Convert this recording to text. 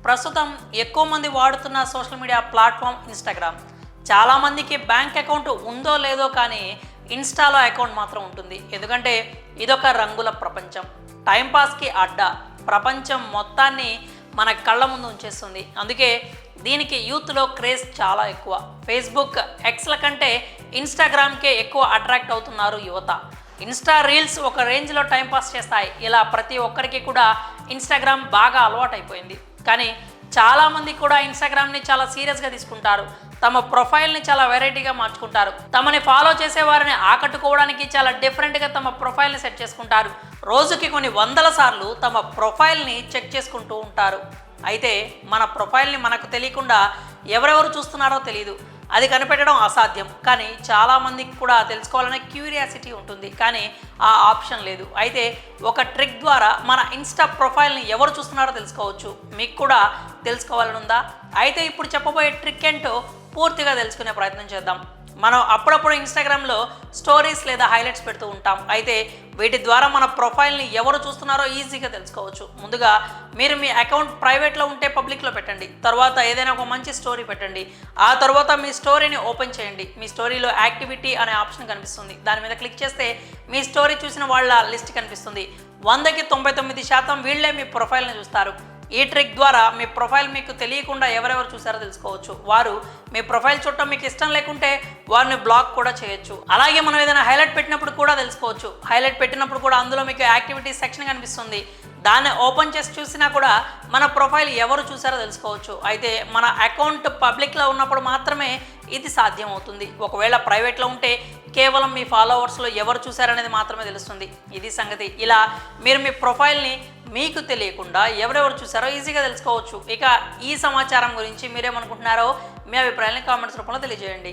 ప్రస్తుతం ఎక్కువ మంది వాడుతున్న సోషల్ మీడియా ప్లాట్ఫామ్ ఇన్స్టాగ్రామ్. చాలామందికి బ్యాంక్ అకౌంట్ ఉందో లేదో కానీ ఇన్స్టాలో అకౌంట్ మాత్రం ఉంటుంది. ఎందుకంటే ఇదొక రంగుల ప్రపంచం, టైంపాస్కి అడ్డా, ప్రపంచం మొత్తాన్ని మన కళ్ళ ముందు ఉంచేస్తుంది. అందుకే దీనికి యూత్లో క్రేజ్ చాలా ఎక్కువ. ఫేస్బుక్, ఎక్స్ల కంటే ఇన్స్టాగ్రామ్కే ఎక్కువ అట్రాక్ట్ అవుతున్నారు యువత. ఇన్స్టా రీల్స్ ఒక రేంజ్లో టైంపాస్ చేస్తాయి. ఇలా ప్రతి ఒక్కరికి కూడా ఇన్స్టాగ్రామ్ బాగా అలవాటైపోయింది. కానీ చాలామంది కూడా ఇన్స్టాగ్రామ్ని చాలా సీరియస్గా తీసుకుంటారు. తమ ప్రొఫైల్ని చాలా వెరైటీగా మార్చుకుంటారు. తమని ఫాలో చేసే వారిని ఆకట్టుకోవడానికి చాలా డిఫరెంట్గా తమ ప్రొఫైల్ని సెట్ చేసుకుంటారు. రోజుకి కొన్ని వందల సార్లు తమ ప్రొఫైల్ని చెక్ చేసుకుంటూ ఉంటారు. అయితే మన ప్రొఫైల్ని మనకు తెలియకుండా ఎవరెవరు చూస్తున్నారో తెలియదు. అది కనిపెట్టడం అసాధ్యం. కానీ చాలామందికి కూడా తెలుసుకోవాలనే క్యూరియాసిటీ ఉంటుంది, కానీ ఆ ఆప్షన్ లేదు. అయితే ఒక ట్రిక్ ద్వారా మన ఇన్స్టా ప్రొఫైల్ని ఎవరు చూస్తున్నారో తెలుసుకోవచ్చు. మీకు కూడా తెలుసుకోవాలని ఉందా? అయితే ఇప్పుడు చెప్పబోయే ట్రిక్ ఏంటో పూర్తిగా తెలుసుకునే ప్రయత్నం చేద్దాం. మనం అప్పుడప్పుడు ఇన్స్టాగ్రామ్లో స్టోరీస్ లేదా హైలైట్స్ పెడుతూ ఉంటాం. అయితే వీటి ద్వారా మన ప్రొఫైల్ని ఎవరు చూస్తున్నారో ఈజీగా తెలుసుకోవచ్చు. ముందుగా మీరు మీ అకౌంట్ ప్రైవేట్లో ఉంటే పబ్లిక్లో పెట్టండి. తర్వాత ఏదైనా ఒక మంచి స్టోరీ పెట్టండి. ఆ తర్వాత మీ స్టోరీని ఓపెన్ చేయండి. మీ స్టోరీలో యాక్టివిటీ అనే ఆప్షన్ కనిపిస్తుంది. దాని మీద క్లిక్ చేస్తే మీ స్టోరీ చూసిన వాళ్ళ లిస్ట్ కనిపిస్తుంది. 100కి 99% వీళ్ళే మీ ప్రొఫైల్ని చూస్తారు. ఈ ట్రిక్ ద్వారా మీ ప్రొఫైల్ మీకు తెలియకుండా ఎవరెవరు చూసారో తెలుసుకోవచ్చు. వారు మీ ప్రొఫైల్ చూడటం మీకు ఇష్టం లేకుంటే వారిని బ్లాక్ కూడా చేయొచ్చు. అలాగే మనం ఏదైనా హైలైట్ పెట్టినప్పుడు కూడా తెలుసుకోవచ్చు. హైలైట్ పెట్టినప్పుడు కూడా అందులో మీకు యాక్టివిటీస్ సెక్షన్ కనిపిస్తుంది. దాన్ని ఓపెన్ చేసి చూసినా కూడా మన ప్రొఫైల్ ఎవరు చూసారో తెలుసుకోవచ్చు. అయితే మన అకౌంట్ పబ్లిక్లో ఉన్నప్పుడు మాత్రమే ఇది సాధ్యం అవుతుంది. ఒకవేళ ప్రైవేట్లో ఉంటే కేవలం మీ ఫాలోవర్స్లో ఎవరు చూసారనేది మాత్రమే తెలుస్తుంది. ఇది సంగతి. ఇలా మీరు మీ ప్రొఫైల్ని మీకు తెలియకుండా ఎవరెవరు చూసారో ఈజీగా తెలుసుకోవచ్చు. ఇక ఈ సమాచారం గురించి మీరేమనుకుంటున్నారో మీ అభిప్రాయాన్ని కామెంట్స్ రూపంలో తెలియజేయండి.